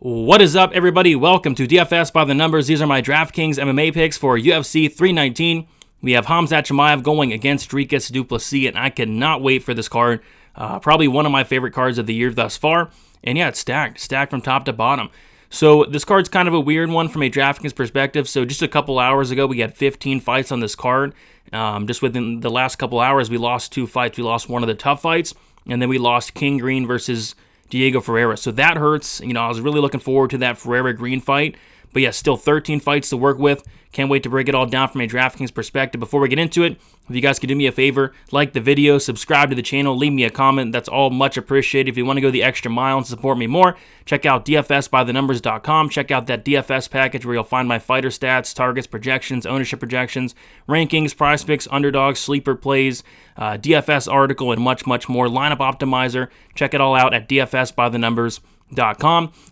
What is up, everybody? Welcome to DFS by the Numbers. These are my Draftkings MMA picks for UFC 319. We have Khamzat Chimaev going against Dricus du Plessis, and I cannot wait for this card. Probably one of my favorite cards of the year thus far. And yeah, it's stacked from top to bottom. So this card's kind of a weird one from a DraftKings perspective. So just a couple hours ago, we had 15 fights on this card. Just within the last couple hours, we lost 2 fights. We lost one of the tough fights, and then we lost King Green versus Diego Ferreira. So that hurts. I was really looking forward to that Ferreira-Green fight. But yeah, still 13 fights to work with. Can't wait to break it all down from a DraftKings perspective. Before we get into it, if you guys could do me a favor, like the video, subscribe to the channel, leave me a comment. That's all much appreciated. If you want to go the extra mile and support me more, check out dfsbythenumbers.com. Check out that DFS package where you'll find my fighter stats, targets, projections, ownership projections, rankings, prize picks, underdogs, sleeper plays, DFS article, and much, much more. Lineup optimizer. Check it all out at dfsbythenumbers.com.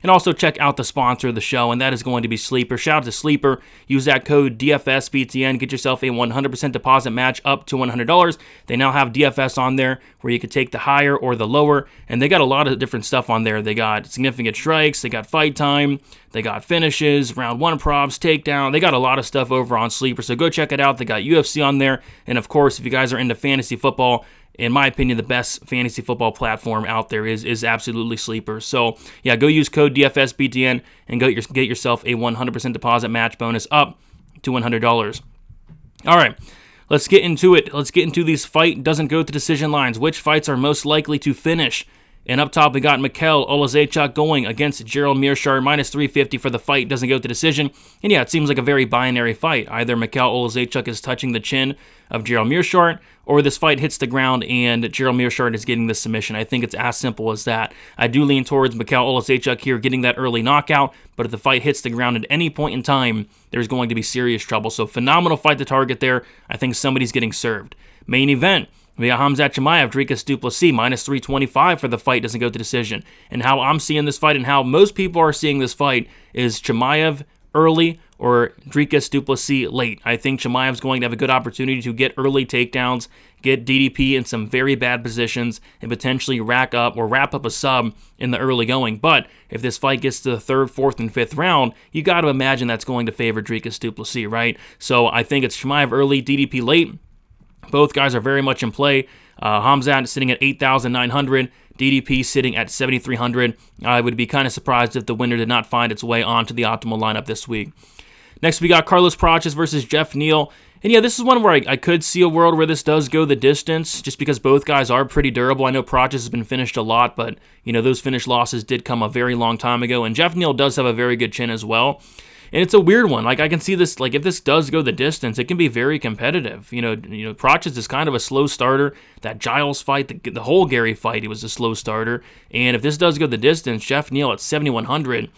And also check out the sponsor of the show, and that is going to be Sleeper. Shout out to Sleeper. Use that code DFSBTN. Get yourself a 100% deposit match up to $100. They now have DFS on there where you could take the higher or the lower, and they got a lot of different stuff on there. They got significant strikes, they got fight time, they got finishes, round 1 props, takedown. They got a lot of stuff over on Sleeper, so go check it out. They got UFC on there, and of course, if you guys are into fantasy football, in my opinion, the best fantasy football platform out there is absolutely Sleeper. So, yeah, go use code DFSBTN and get yourself a 100% deposit match bonus up to $100. All right, let's get into it. Let's get into these fight doesn't go to decision lines. Which fights are most likely to finish? And up top, we got Mikhail Olazechuk going against Gerald Mearshart, minus 350 for the fight. Doesn't go to decision. And yeah, it seems like a very binary fight. Either Mikhail Olazechuk is touching the chin of Gerald Mearshart, or this fight hits the ground and Gerald Mearshart is getting the submission. I think it's as simple as that. I do lean towards Mikhail Olazechuk here getting that early knockout, but if the fight hits the ground at any point in time, there's going to be serious trouble. So phenomenal fight to target there. I think somebody's getting served. Main event. We got Khamzat Chimaev, Dricus du Plessis, minus 325 for the fight, doesn't go to decision. And how I'm seeing this fight and how most people are seeing this fight is Chimaev early or Dricus du Plessis late. I think Chimaev's going to have a good opportunity to get early takedowns, get DDP in some very bad positions, and potentially wrap up a sub in the early going. But if this fight gets to the 3rd, 4th, and 5th round, you got to imagine that's going to favor Dricus du Plessis, right? So I think it's Chimaev early, DDP late. Both guys are very much in play. Khamzat sitting at 8,900, DDP sitting at 7,300. I would be kind of surprised if the winner did not find its way onto the optimal lineup this week. Next, we got Carlos Praches versus Jeff Neal. And yeah, this is one where I could see a world where this does go the distance, just because both guys are pretty durable. I know Praches has been finished a lot, but those finish losses did come a very long time ago, and Jeff Neal does have a very good chin as well. And it's a weird one. I can see this, if this does go the distance, it can be very competitive. Praches is kind of a slow starter. That Giles fight, the whole Gary fight, he was a slow starter. And if this does go the distance, Jeff Neal at 7,100,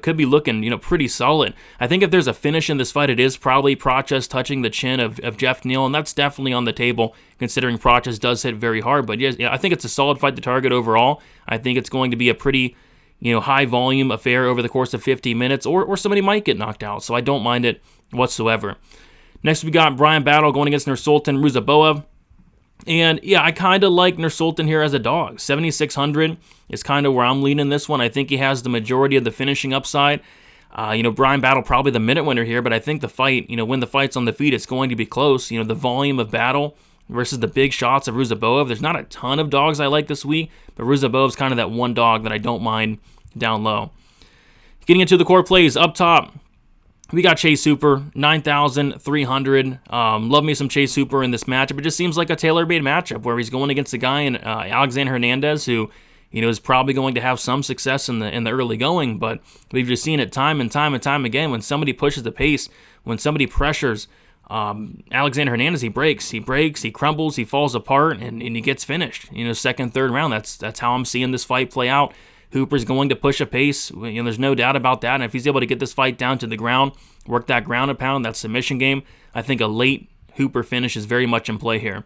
could be looking, pretty solid. I think if there's a finish in this fight, it is probably Praches touching the chin of Jeff Neal, and that's definitely on the table, considering Praches does hit very hard. But yeah, I think it's a solid fight to target overall. I think it's going to be a pretty high volume affair over the course of 15 minutes, or somebody might get knocked out, so I don't mind it whatsoever. Next, we got Brian Battle going against Nursultan Ruziboev. And yeah, I kind of like Nursultan here as a dog. 7,600 is kind of where I'm leaning this one. I think he has the majority of the finishing upside. Brian Battle probably the minute winner here, but I think the fight, when the fight's on the feet, it's going to be close. The volume of Battle versus the big shots of Ruziboev. There's not a ton of dogs I like this week, but Ruziboev's kind of that one dog that I don't mind down low. Getting into the core plays, up top, we got Chase Hooper, 9,300. Love me some Chase Hooper in this matchup. It just seems like a tailor-made matchup where he's going against a guy in Alexander Hernandez who, is probably going to have some success in the early going, but we've just seen it time and time again when somebody pushes the pace, when somebody pressures Alexander Hernandez, he breaks, he crumbles, he falls apart, and he gets finished. Second, third round. That's how I'm seeing this fight play out. Hooper's going to push a pace. There's no doubt about that. And if he's able to get this fight down to the ground, work that ground and pound, that submission game, I think a late Hooper finish is very much in play here.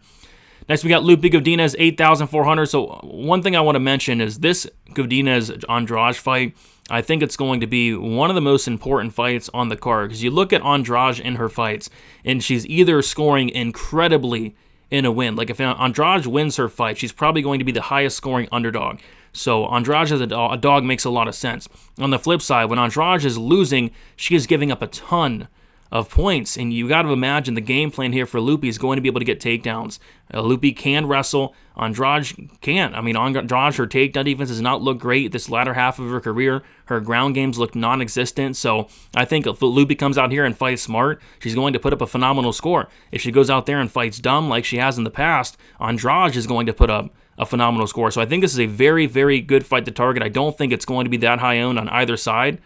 Next, we got Luke Godinez, 8,400. So one thing I want to mention is this Godinez-Andrade fight, I think it's going to be one of the most important fights on the card. Because you look at Andrade in her fights, and she's either scoring incredibly in a win. Like if Andrade wins her fight, she's probably going to be the highest scoring underdog. So Andrade as a dog makes a lot of sense. On the flip side, when Andrade is losing, she is giving up a ton of points, and you got to imagine the game plan here for Loopy is going to be able to get takedowns. Loopy can wrestle. Andrade can't. I mean, Andrade, her takedown defense does not look great this latter half of her career. Her ground games look non-existent, so I think if Loopy comes out here and fights smart, she's going to put up a phenomenal score. If she goes out there and fights dumb like she has in the past, Andrade is going to put up a phenomenal score. So I think this is a very, very good fight to target. I don't think it's going to be that high owned on either side,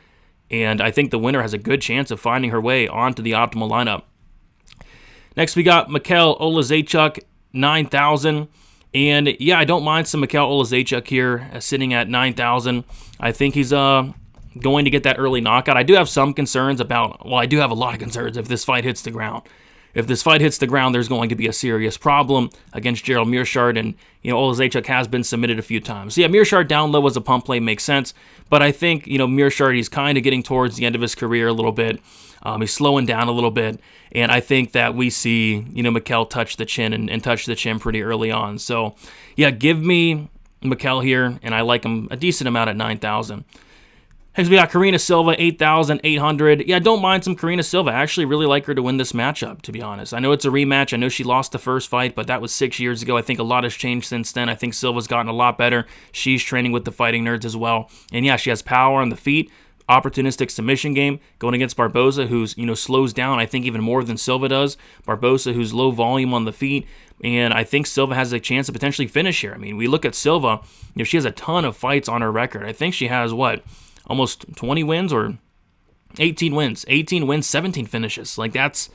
and I think the winner has a good chance of finding her way onto the optimal lineup. Next, we got Mikhail Olazechuk, 9,000. And yeah, I don't mind some Mikhail Olazechuk here sitting at 9,000. I think he's going to get that early knockout. I do have some concerns about, well, I do have a lot of concerns if this fight hits the ground. If this fight hits the ground, there's going to be a serious problem against Gerald Meerschaert, and Olazechuk has been submitted a few times. So yeah, Meerschaert down low as a pump play makes sense, but I think Meerschaert, he's kind of getting towards the end of his career a little bit. He's slowing down a little bit, and I think that we see Mikhail touch the chin and touch the chin pretty early on. So yeah, give me Mikhail here, and I like him a decent amount at 9,000. Next, we got Karina Silva, 8,800. Yeah, I don't mind some Karina Silva. I actually really like her to win this matchup, to be honest. I know it's a rematch. I know she lost the first fight, but that was 6 years ago. I think a lot has changed since then. I think Silva's gotten a lot better. She's training with the Fighting Nerds as well. And yeah, she has power on the feet, opportunistic submission game, going against Barbosa, who's, slows down, I think, even more than Silva does. Barbosa, who's low volume on the feet. And I think Silva has a chance to potentially finish here. I mean, we look at Silva, she has a ton of fights on her record. I think she has, almost 20 wins or 18 wins. 18 wins, 17 finishes. Like, that's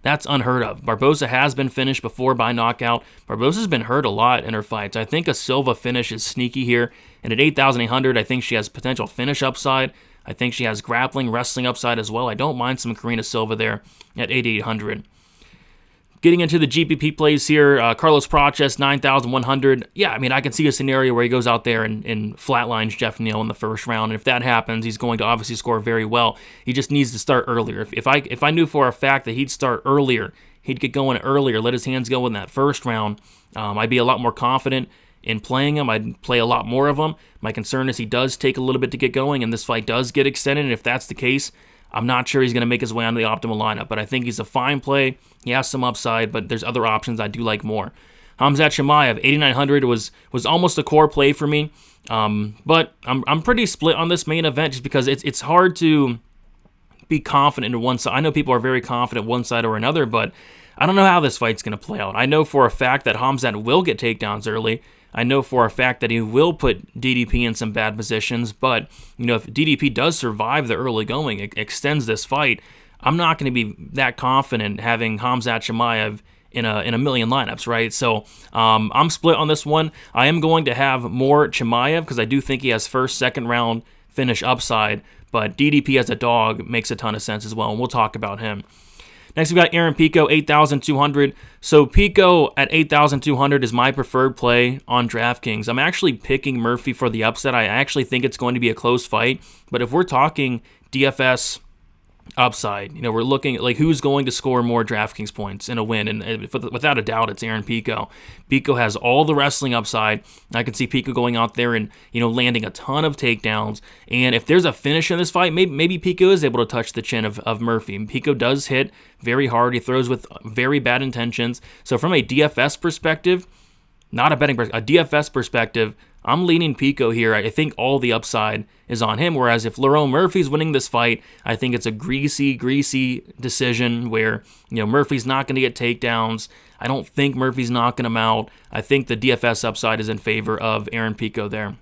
unheard of. Barbosa has been finished before by knockout. Barbosa's been hurt a lot in her fights. I think a Silva finish is sneaky here. And at 8,800, I think she has potential finish upside. I think she has grappling, wrestling upside as well. I don't mind some Karina Silva there at 8,800. Getting into the GPP plays here, Carlos Praches, 9,100. Yeah, I mean, I can see a scenario where he goes out there and flatlines Jeff Neal in the first round. And if that happens, he's going to obviously score very well. He just needs to start earlier. If I knew for a fact that he'd start earlier, he'd get going earlier, let his hands go in that first round, I'd be a lot more confident in playing him. I'd play a lot more of him. My concern is he does take a little bit to get going, and this fight does get extended. And if that's the case, I'm not sure he's going to make his way onto the optimal lineup, but I think he's a fine play. He has some upside, but there's other options I do like more. Khamzat Chimaev, 8,900 was almost a core play for me, but I'm pretty split on this main event just because it's hard to be confident in one side. I know people are very confident one side or another, but I don't know how this fight's going to play out. I know for a fact that Khamzat will get takedowns early. I know for a fact that he will put DDP in some bad positions, but if DDP does survive the early going, it extends this fight, I'm not going to be that confident having Khamzat Chimaev in a million lineups, right? So I'm split on this one. I am going to have more Chimaev because I do think he has first, second round finish upside, but DDP as a dog makes a ton of sense as well, and we'll talk about him. Next, we got Aaron Pico, 8,200. So Pico at 8,200 is my preferred play on DraftKings. I'm actually picking Murphy for the upset. I actually think it's going to be a close fight. But if we're talking DFS upside, we're looking at who's going to score more DraftKings points in a win, and without a doubt, it's Aaron Pico. Pico has all the wrestling upside. I can see Pico going out there and landing a ton of takedowns. And if there's a finish in this fight, maybe Pico is able to touch the chin of Murphy. And Pico does hit very hard. He throws with very bad intentions. So from a DFS perspective, not a betting perspective, a DFS perspective, I'm leaning Pico here. I think all the upside is on him, whereas if Lerone Murphy's winning this fight, I think it's a greasy decision where Murphy's not going to get takedowns. I don't think Murphy's knocking him out. I think the DFS upside is in favor of Aaron Pico there.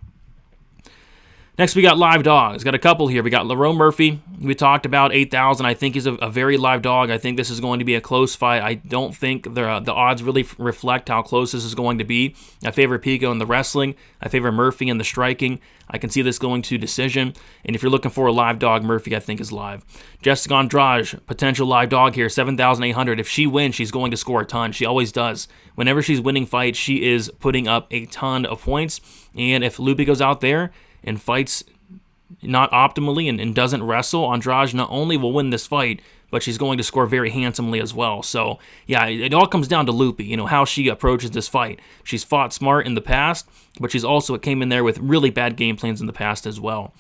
Next, we got live dogs. Got a couple here. We got Lerone Murphy. We talked about 8,000. I think he's a very live dog. I think this is going to be a close fight. I don't think the odds really reflect how close this is going to be. I favor Pico in the wrestling. I favor Murphy in the striking. I can see this going to decision. And if you're looking for a live dog, Murphy, I think, is live. Jessica Andrade, potential live dog here, 7,800. If she wins, she's going to score a ton. She always does. Whenever she's winning fights, she is putting up a ton of points. And if Lupi goes out there and fights not optimally and doesn't wrestle, Andrade not only will win this fight, but she's going to score very handsomely as well. So, yeah, it all comes down to Loopy, you know, how she approaches this fight. She's fought smart in the past, but she's also came in there with really bad game plans in the past as well.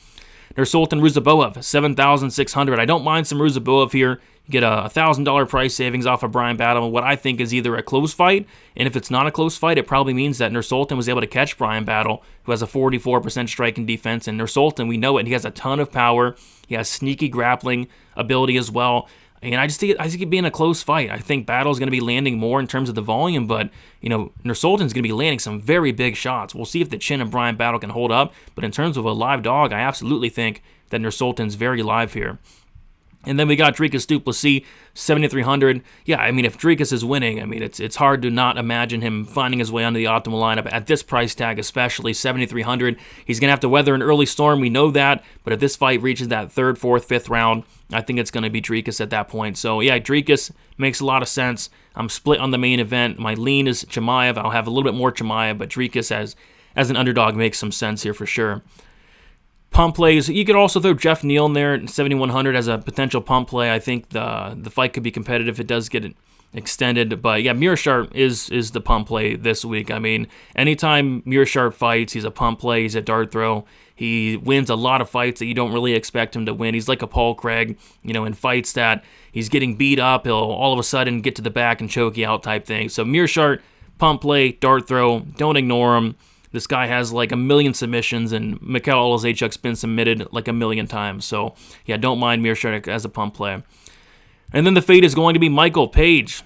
Nursultan Ruziboev, 7,600. I don't mind some Ruziboev here. You get a $1,000 price savings off of Brian Battle, what I think is either a close fight, and if it's not a close fight, it probably means that Nursultan was able to catch Brian Battle, who has a 44% striking defense, and Nursultan, we know it, he has a ton of power, he has sneaky grappling ability as well, and I think it being a close fight. I think Battle's going to be landing more in terms of the volume, but, you know, Nursultan's going to be landing some very big shots. We'll see if the chin and Brian Battle can hold up, but in terms of a live dog, I absolutely think that Nursultan's very live here. And then we got Dricus du Plessis, 7,300. Yeah, I mean, if Dricus is winning, I mean, it's hard to not imagine him finding his way onto the optimal lineup at this price tag, especially 7,300. He's going to have to weather an early storm, we know that, but if this fight reaches that third, fourth, fifth round, I think it's going to be Dricus at that point. So, yeah, Dricus makes a lot of sense. I'm split on the main event. My lean is Chimaev. I'll have a little bit more Chimaev, but Dricus as an underdog makes some sense here for sure. Pump plays. You could also throw Jeff Neal in there at 7,100 as a potential pump play. I think the fight could be competitive if it does get extended. But yeah, Meerschaert is the pump play this week. I mean, anytime Meerschaert fights, he's a pump play. He's a dart throw. He wins a lot of fights that you don't really expect him to win. He's like a Paul Craig, you know, in fights that he's getting beat up, he'll all of a sudden get to the back and choke you out type thing. So Meerschaert, pump play, dart throw. Don't ignore him. This guy has like 1 million submissions, and Mikhail Olazechuk's been submitted like 1 million times. So, yeah, don't mind Meerschaert as a pump play. And then the fade is going to be Michael Page,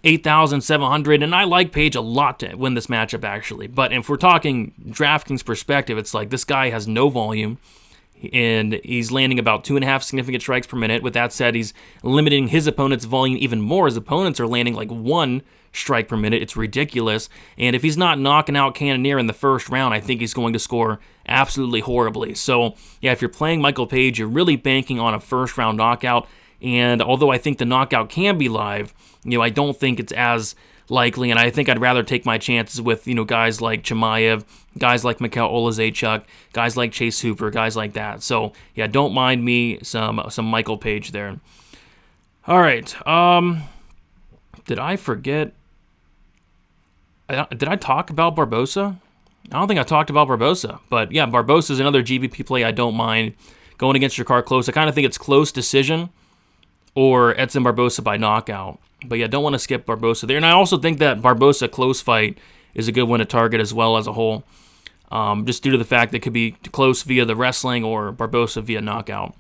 8,700. And I like Page a lot to win this matchup, actually. But if we're talking DraftKings perspective, it's like this guy has no volume, and he's landing about 2.5 significant strikes per minute. With that said, he's limiting his opponent's volume even more. His opponents are landing like 1 strike per minute. It's ridiculous. And if he's not knocking out Cannonier in the first round, I think he's going to score absolutely horribly. So, yeah, if you're playing Michael Page, you're really banking on a first-round knockout. And although I think the knockout can be live, you know, I don't think it's as likely, and I think I'd rather take my chances with, you know, guys like Chimaev, guys like Mikhail Olazechuk, guys like Chase Hooper, guys like that. So, yeah, don't mind me some Michael Page there. All right. Did I forget? Did I talk about Barbosa? I don't think I talked about Barbosa. But, yeah, Barbosa is another GPP play I don't mind going against your car close. I kind of think it's close decision or Edson Barbosa by knockout. But, yeah, don't want to skip Barbosa there. And I also think that Barbosa close fight is a good one to target as well as a whole, just due to the fact that it could be close via the wrestling or Barbosa via knockout.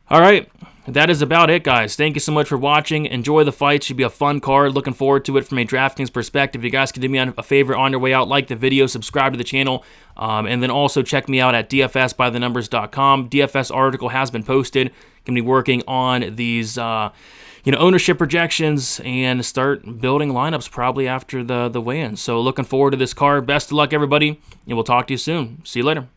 All right, that is about it, guys. Thank you so much for watching. Enjoy the fight. Should be a fun card. Looking forward to it from a DraftKings perspective. If you guys could do me a favor on your way out, like the video, subscribe to the channel, and then also check me out at dfsbythenumbers.com. DFS article has been posted. Going to be working on these ownership projections and start building lineups probably after the weigh-in. So looking forward to this card. Best of luck, everybody, and we'll talk to you soon. See you later.